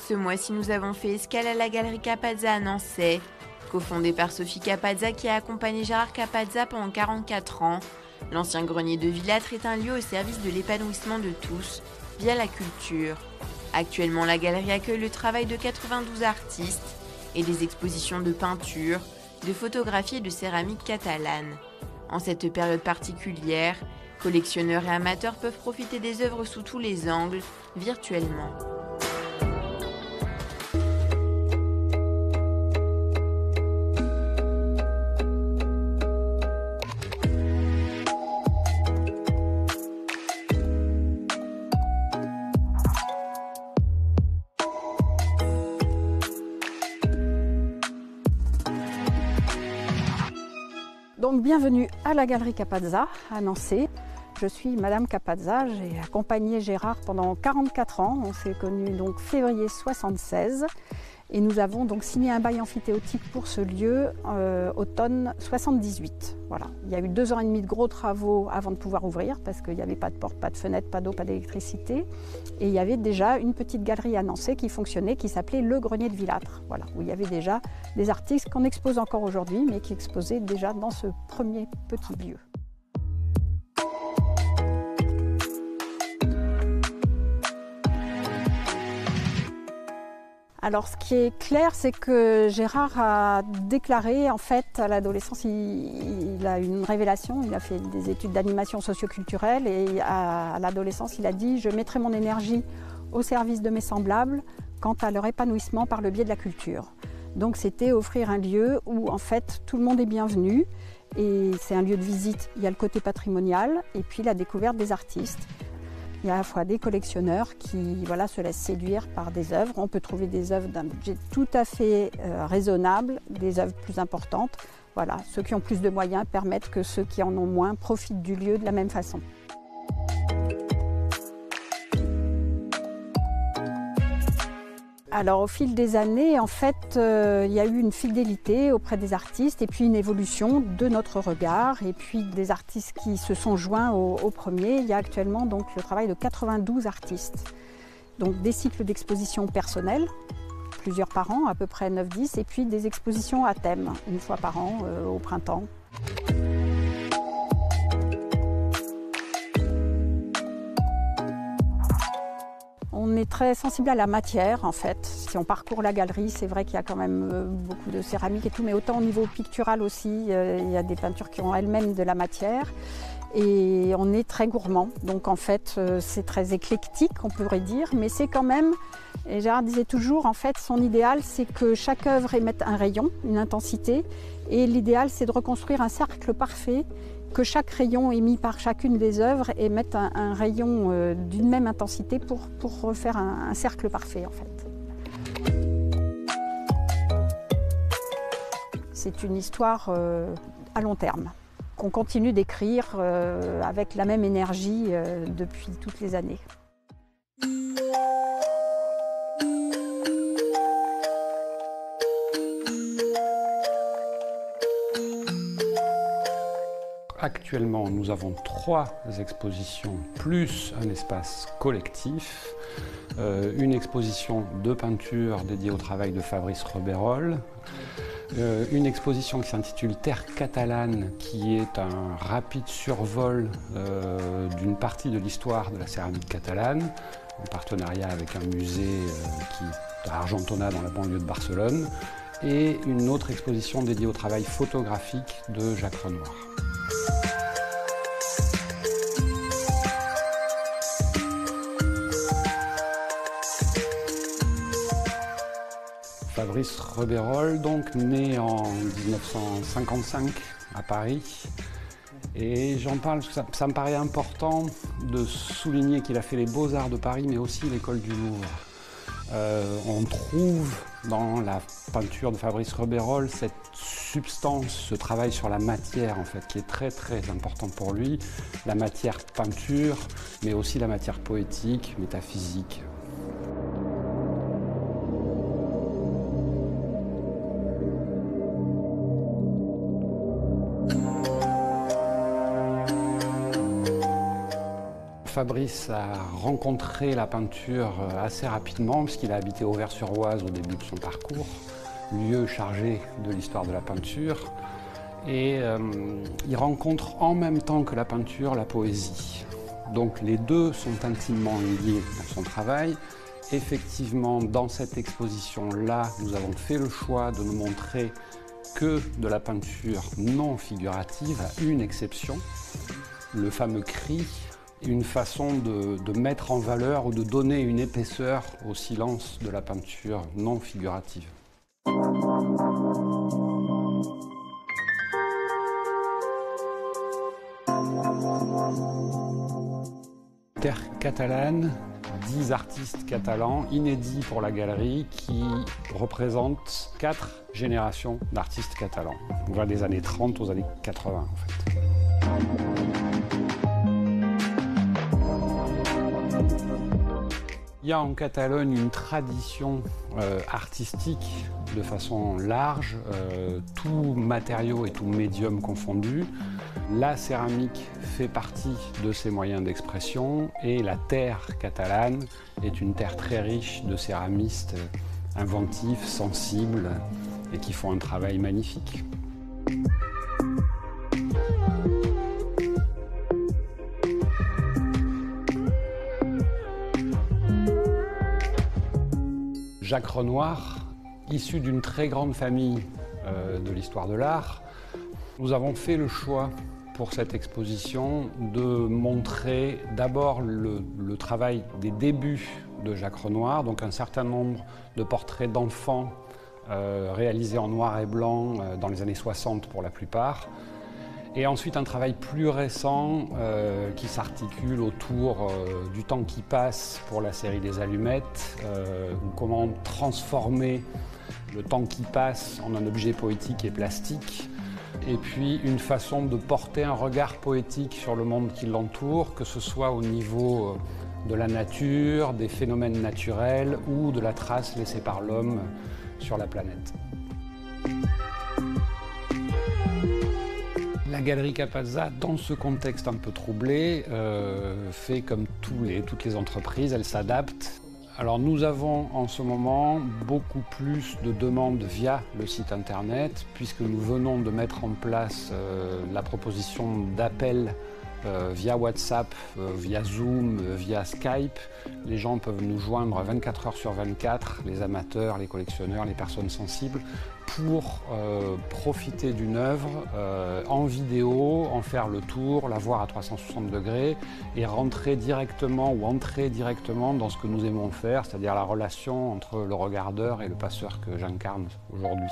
Ce mois-ci, nous avons fait escale à la Galerie Capazza à Nançay, cofondée par Sophie Capazza qui a accompagné Gérard Capazza pendant 44 ans. L'ancien grenier de Villâtre est un lieu au service de l'épanouissement de tous, via la culture. Actuellement, la galerie accueille le travail de 92 artistes et des expositions de peinture, de photographie et de céramique catalane. En cette période particulière, collectionneurs et amateurs peuvent profiter des œuvres sous tous les angles, virtuellement. Donc bienvenue à la Galerie Capazza à Nançay. Je suis Madame Capazza, j'ai accompagné Gérard pendant 44 ans. On s'est connus donc février 76 et nous avons donc signé un bail amphithéotique pour ce lieu automne 78. Voilà. Il y a eu 2 ans et demi de gros travaux avant de pouvoir ouvrir parce qu'il n'y avait pas de porte, pas de fenêtre, pas d'eau, pas d'électricité. Et il y avait déjà une petite galerie à Nançay qui fonctionnait, qui s'appelait Le Grenier de Villâtre. Voilà, où il y avait déjà des artistes qu'on expose encore aujourd'hui, mais qui exposaient déjà dans ce premier petit lieu. Alors ce qui est clair, c'est que Gérard a déclaré, en fait, à l'adolescence, il a une révélation, il a fait des études d'animation socioculturelle et à l'adolescence, il a dit « Je mettrai mon énergie au service de mes semblables quant à leur épanouissement par le biais de la culture ». Donc c'était offrir un lieu où en fait tout le monde est bienvenu et c'est un lieu de visite, il y a le côté patrimonial et puis la découverte des artistes. Il y a à la fois des collectionneurs qui se laissent séduire par des œuvres. On peut trouver des œuvres d'un budget tout à fait raisonnable, des œuvres plus importantes. Voilà, ceux qui ont plus de moyens permettent que ceux qui en ont moins profitent du lieu de la même façon. Alors au fil des années, en fait, il y a eu une fidélité auprès des artistes et puis une évolution de notre regard et puis des artistes qui se sont joints au premier. Il y a actuellement donc le travail de 92 artistes. Donc des cycles d'exposition personnels, plusieurs par an, à peu près 9-10, et puis des expositions à thème, une fois par an au printemps. On est très sensible à la matière en fait. Si on parcourt la galerie, c'est vrai qu'il y a quand même beaucoup de céramique et tout, mais autant au niveau pictural aussi, il y a des peintures qui ont elles-mêmes de la matière. Et on est très gourmand, donc en fait c'est très éclectique on pourrait dire, mais c'est quand même, et Gérard disait toujours en fait son idéal c'est que chaque œuvre émette un rayon, une intensité, et l'idéal c'est de reconstruire un cercle parfait, que chaque rayon émis par chacune des œuvres émette un rayon d'une même intensité pour refaire un cercle parfait en fait. C'est une histoire à long terme, qu'on continue d'écrire avec la même énergie depuis toutes les années. Actuellement, nous avons 3 expositions plus un espace collectif, une exposition de peinture dédiée au travail de Fabrice Rebeyrolle, une exposition qui s'intitule Terre catalane, qui est un rapide survol d'une partie de l'histoire de la céramique catalane, en partenariat avec un musée qui est à Argentona dans la banlieue de Barcelone, et une autre exposition dédiée au travail photographique de Jacques Renoir. Fabrice Rebeyrolle, donc né en 1955 à Paris, et j'en parle parce que ça me paraît important de souligner qu'il a fait les Beaux-Arts de Paris, mais aussi l'école du Louvre. On trouve dans la peinture de Fabrice Rebeyrolle cette substance, ce travail sur la matière en fait, qui est très très important pour lui, la matière peinture, mais aussi la matière poétique, métaphysique. Fabrice a rencontré la peinture assez rapidement puisqu'il a habité Auvers-sur-Oise au début de son parcours, lieu chargé de l'histoire de la peinture. Et il rencontre en même temps que la peinture la poésie. Donc les deux sont intimement liés dans son travail. Effectivement, dans cette exposition-là, nous avons fait le choix de ne montrer que de la peinture non figurative, à une exception, le fameux cri, une façon de mettre en valeur ou de donner une épaisseur au silence de la peinture non figurative. Terre catalane, 10 artistes catalans inédits pour la galerie qui représentent 4 générations d'artistes catalans. On va des années 30 aux années 80 en fait. Il y a en Catalogne une tradition artistique de façon large, tout matériau et tout médium confondu. La céramique fait partie de ces moyens d'expression et la terre catalane est une terre très riche de céramistes inventifs, sensibles et qui font un travail magnifique. Jacques Renoir, issu d'une très grande famille de l'histoire de l'art, nous avons fait le choix pour cette exposition de montrer d'abord le travail des débuts de Jacques Renoir, donc un certain nombre de portraits d'enfants réalisés en noir et blanc dans les années 60 pour la plupart. Et ensuite un travail plus récent qui s'articule autour du temps qui passe pour la série des allumettes, ou comment transformer le temps qui passe en un objet poétique et plastique. Et puis une façon de porter un regard poétique sur le monde qui l'entoure, que ce soit au niveau de la nature, des phénomènes naturels ou de la trace laissée par l'homme sur la planète. La Galerie Capazza, dans ce contexte un peu troublé, fait comme toutes les entreprises, elle s'adapte. Alors nous avons en ce moment beaucoup plus de demandes via le site internet, puisque nous venons de mettre en place la proposition d'appel via WhatsApp, via Zoom, via Skype. Les gens peuvent nous joindre 24 heures sur 24, les amateurs, les collectionneurs, les personnes sensibles, pour profiter d'une œuvre en vidéo, en faire le tour, la voir à 360 degrés et rentrer directement ou entrer directement dans ce que nous aimons faire, c'est-à-dire la relation entre le regardeur et le passeur que j'incarne aujourd'hui.